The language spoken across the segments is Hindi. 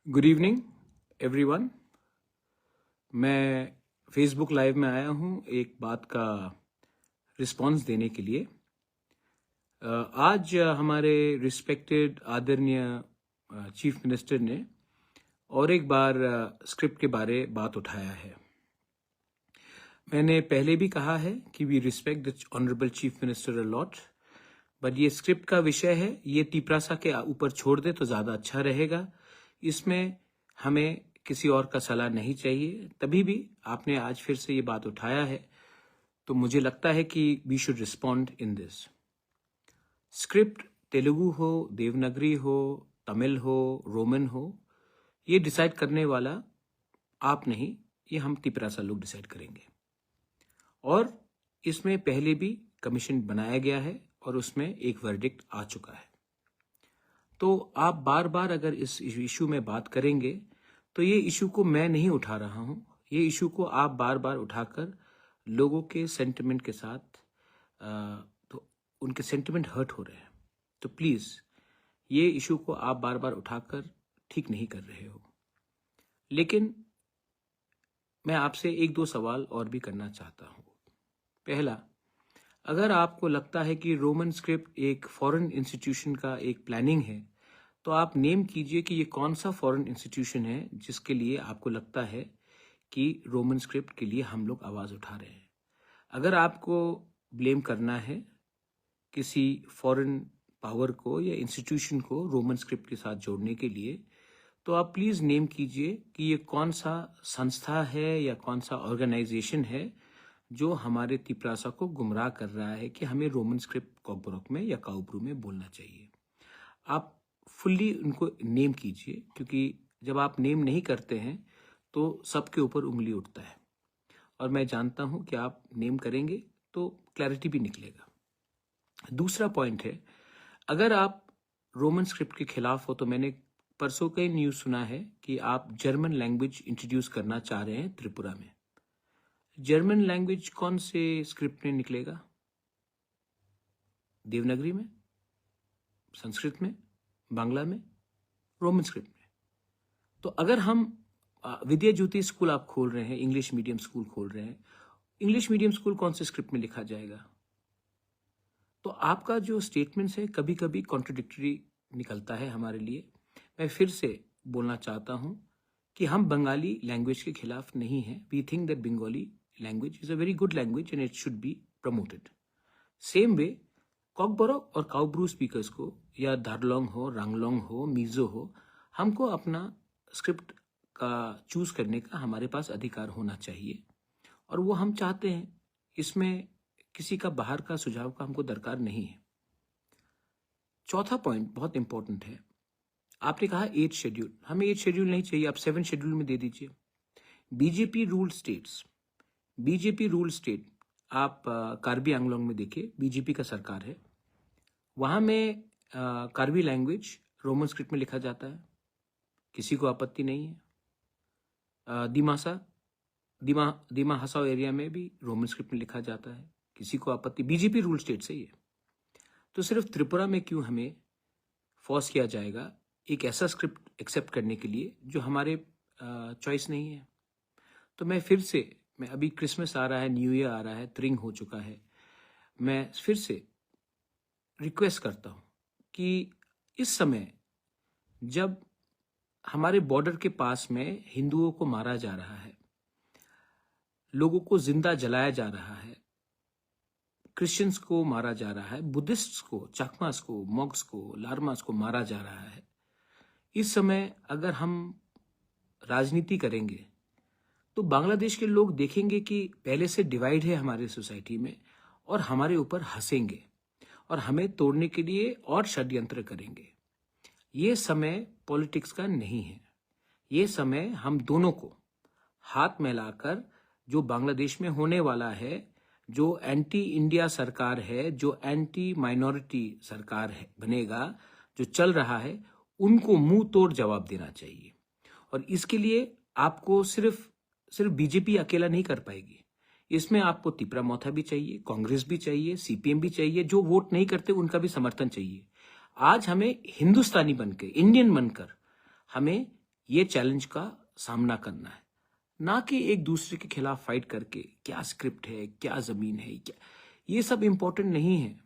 Good evening everyone. मैं फेसबुक लाइव में आया हूँ एक बात का रिस्पांस देने के लिए। आज हमारे रिस्पेक्टेड आदरणीय चीफ मिनिस्टर ने और एक बार स्क्रिप्ट के बारे बात उठाया है। मैंने पहले भी कहा है कि we respect the honourable chief minister a lot, but ये स्क्रिप्ट का विषय है, ये तिपरासा के ऊपर छोड़ दे तो ज़्यादा अच्छा रहेगा। इसमें हमें किसी और का सलाह नहीं चाहिए। तभी भी आपने आज फिर से ये बात उठाया है तो मुझे लगता है कि we should respond in this. Script Telugu हो, देवनागरी हो, तमिल हो, रोमन हो, ये डिसाइड करने वाला आप नहीं, ये हम तिपरासा लोग डिसाइड करेंगे। और इसमें पहले भी कमीशन बनाया गया है और उसमें एक वर्डिक्ट आ चुका है। तो आप बार बार अगर इस इशू में बात करेंगे तो ये इशू को मैं नहीं उठा रहा हूँ, ये इशू को आप बार बार उठाकर लोगों के सेंटिमेंट के साथ तो उनके सेंटिमेंट हर्ट हो रहे हैं। तो प्लीज़ ये इशू को आप बार बार उठाकर ठीक नहीं कर रहे हो। लेकिन मैं आपसे एक दो सवाल और भी करना चाहता हूँ। पहला, अगर आपको लगता है कि रोमन स्क्रिप्ट एक फॉरेन इंस्टीट्यूशन का एक प्लानिंग है तो आप नेम कीजिए कि ये कौन सा फॉरेन इंस्टीट्यूशन है जिसके लिए आपको लगता है कि रोमन स्क्रिप्ट के लिए हम लोग आवाज़ उठा रहे हैं। अगर आपको ब्लेम करना है किसी फॉरेन पावर को या इंस्टीट्यूशन को रोमन स्क्रिप्ट के साथ जोड़ने के लिए, तो आप प्लीज़ नेम कीजिए कि ये कौन सा संस्था है या कौन सा ऑर्गेनाइजेशन है जो हमारे तिपरासा को गुमराह कर रहा है कि हमें रोमन स्क्रिप्ट कॉकबोरोक में या काउब्रू में बोलना चाहिए। आप फुल्ली उनको नेम कीजिए, क्योंकि जब आप नेम नहीं करते हैं तो सबके ऊपर उंगली उठता है। और मैं जानता हूं कि आप नेम करेंगे तो क्लैरिटी भी निकलेगा। दूसरा पॉइंट है, अगर आप रोमन स्क्रिप्ट के खिलाफ हो तो मैंने परसों कई न्यूज़ सुना है कि आप जर्मन लैंग्वेज इंट्रोड्यूस करना चाह रहे हैं त्रिपुरा में। जर्मन लैंग्वेज कौन से स्क्रिप्ट में निकलेगा? देवनागरी में, संस्कृत में, बांग्ला में, रोमन स्क्रिप्ट में। तो अगर हम विद्या ज्योति स्कूल आप खोल रहे हैं, इंग्लिश मीडियम स्कूल खोल रहे हैं, इंग्लिश मीडियम स्कूल कौन से स्क्रिप्ट में लिखा जाएगा? तो आपका जो स्टेटमेंट्स है कभी कभी कॉन्ट्रडिक्टरी निकलता है हमारे लिए। मैं फिर से बोलना चाहता हूं कि हम बंगाली लैंग्वेज के खिलाफ नहीं हैं। We think that Bengali language is a very good language and it should be promoted. Same way Kokborok और काउब्रू स्पीकर्स को, या दार्लोंग हो, रांगलोंग हो, मिजो हो, हमको अपना स्क्रिप्ट का चूज करने का हमारे पास अधिकार होना चाहिए और वो हम चाहते हैं। इसमें किसी का बाहर का सुझाव का हमको दरकार नहीं है। चौथा पॉइंट बहुत इंपॉर्टेंट है। आपने कहा 8 शेड्यूल, हमें 8 शेड्यूल नहीं चाहिए, आप 7 शेड्यूल में दे दीजिए। BJP rule states, BJP rule state आप कार्बी आंगलोंग में देखिए, बीजेपी का सरकार है, वहां में कार्बी लैंग्वेज रोमन स्क्रिप्ट में लिखा जाता है, किसी को आपत्ति नहीं है। दिमा हसाओ एरिया में भी रोमन स्क्रिप्ट में लिखा जाता है, किसी को आपत्ति, बीजेपी रूल स्टेट से ही है। तो सिर्फ त्रिपुरा में क्यों हमें फोर्स किया जाएगा एक ऐसा स्क्रिप्ट एक्सेप्ट करने के लिए जो हमारे चॉइस नहीं है? तो मैं फिर से, मैं अभी क्रिसमस आ रहा है, न्यू ईयर आ रहा है, त्रिंग हो चुका है, मैं फिर से रिक्वेस्ट करता हूं कि इस समय जब हमारे बॉर्डर के पास में हिंदुओं को मारा जा रहा है, लोगों को जिंदा जलाया जा रहा है, क्रिश्चियंस को मारा जा रहा है, बुद्धिस्ट्स को, चाकमास को, मॉग्स को, लारमास को मारा जा रहा है, इस समय अगर हम राजनीति करेंगे तो बांग्लादेश के लोग देखेंगे कि पहले से डिवाइड है हमारे सोसाइटी में और हमारे ऊपर हंसेंगे और हमें तोड़ने के लिए और षड्यंत्र करेंगे। ये समय पॉलिटिक्स का नहीं है, ये समय हम दोनों को हाथ मिलाकर, जो बांग्लादेश में होने वाला है, जो एंटी इंडिया सरकार है, जो एंटी माइनॉरिटी सरकार है बनेगा, जो चल रहा है, उनको मुंह तोड़ जवाब देना चाहिए। और इसके लिए आपको सिर्फ बीजेपी अकेला नहीं कर पाएगी, इसमें आपको तिपरा मोथा भी चाहिए, कांग्रेस भी चाहिए, सीपीएम भी चाहिए, जो वोट नहीं करते उनका भी समर्थन चाहिए। आज हमें हिंदुस्तानी बनकर, इंडियन बनकर हमें ये चैलेंज का सामना करना है, ना कि एक दूसरे के खिलाफ फाइट करके क्या स्क्रिप्ट है, क्या जमीन है, क्या, ये सब इंपॉर्टेंट नहीं है।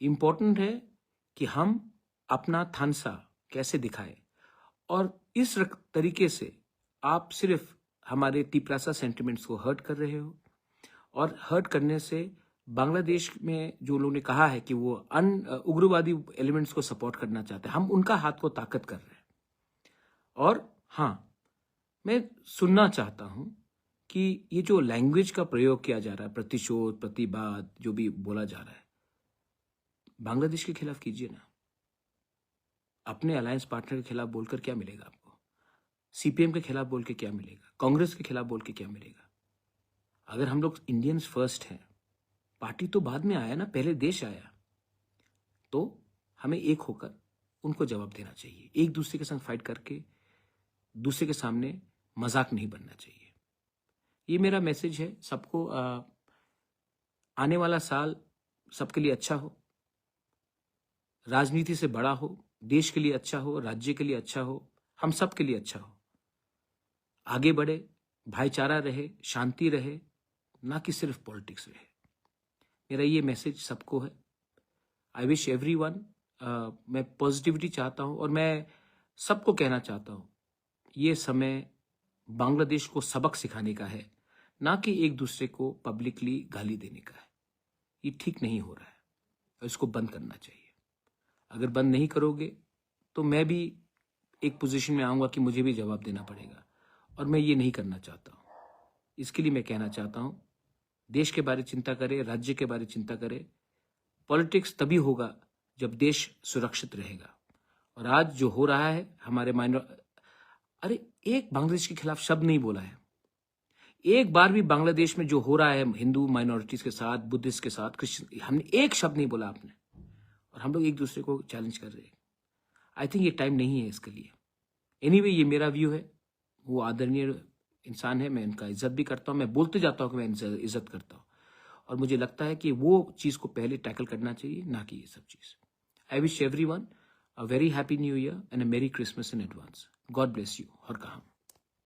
इंपॉर्टेंट है कि हम अपना थानसा कैसे दिखाएं। और इस तरीके से आप सिर्फ हमारे तिपरासा सेंटिमेंट्स को हर्ट कर रहे हो, और हर्ट करने से बांग्लादेश में जो लोगों ने कहा है कि वो उग्रवादी एलिमेंट्स को सपोर्ट करना चाहते हैं, हम उनका हाथ को ताकत कर रहे हैं। और हाँ, मैं सुनना चाहता हूं कि ये जो लैंग्वेज का प्रयोग किया जा रहा है, प्रतिशोध, प्रतिवाद, जो भी बोला जा रहा है, बांग्लादेश के खिलाफ कीजिए ना। अपने अलायंस पार्टनर के खिलाफ बोलकर क्या मिलेगा आपको? सीपीएम के खिलाफ बोल के क्या मिलेगा? कांग्रेस के खिलाफ बोल के क्या मिलेगा? अगर हम लोग इंडियंस फर्स्ट हैं, पार्टी तो बाद में आया ना, पहले देश आया, तो हमें एक होकर उनको जवाब देना चाहिए। एक दूसरे के संग फाइट करके दूसरे के सामने मजाक नहीं बनना चाहिए। ये मेरा मैसेज है सबको। आने वाला साल सबके लिए अच्छा हो, राजनीति से बड़ा हो, देश के लिए अच्छा हो, राज्य के लिए अच्छा हो, हम सब के लिए अच्छा हो। आगे बढ़े, भाईचारा रहे, शांति रहे, ना कि सिर्फ पॉलिटिक्स रहे। मेरा ये मैसेज सबको है। आई विश एवरीवन, मैं पॉजिटिविटी चाहता हूं, और मैं सबको कहना चाहता हूं, ये समय बांग्लादेश को सबक सिखाने का है, ना कि एक दूसरे को पब्लिकली गाली देने का है। ये ठीक नहीं हो रहा है और इसको बंद करना चाहिए। अगर बंद नहीं करोगे तो मैं भी एक पोजीशन में आऊंगा कि मुझे भी जवाब देना पड़ेगा, और मैं ये नहीं करना चाहता हूं। इसके लिए मैं कहना चाहता हूं, देश के बारे में चिंता करें, राज्य के बारे में चिंता करें। पॉलिटिक्स तभी होगा जब देश सुरक्षित रहेगा। और आज जो हो रहा है हमारे अरे एक बांग्लादेश के खिलाफ शब्द नहीं बोला है। एक बार भी बांग्लादेश में जो हो रहा है हिंदू माइनॉरिटीज के साथ, बुद्धिस्ट के साथ, क्रिश्चियन, हमने एक शब्द नहीं बोला आपने, और हम लोग एक दूसरे को चैलेंज कर रहे हैं। आई थिंक ये टाइम नहीं है इसके लिए। एनीवे, ये मेरा व्यू है। वो आदरणीय इंसान है, मैं इनका इज्जत भी करता हूँ, मैं बोलते जाता हूँ कि मैं इनसे इज्जत करता हूँ, और मुझे लगता है कि वो चीज़ को पहले टैकल करना चाहिए, ना कि ये सब चीज़। I wish everyone a very happy new year and a merry Christmas in advance. God bless you. और कहा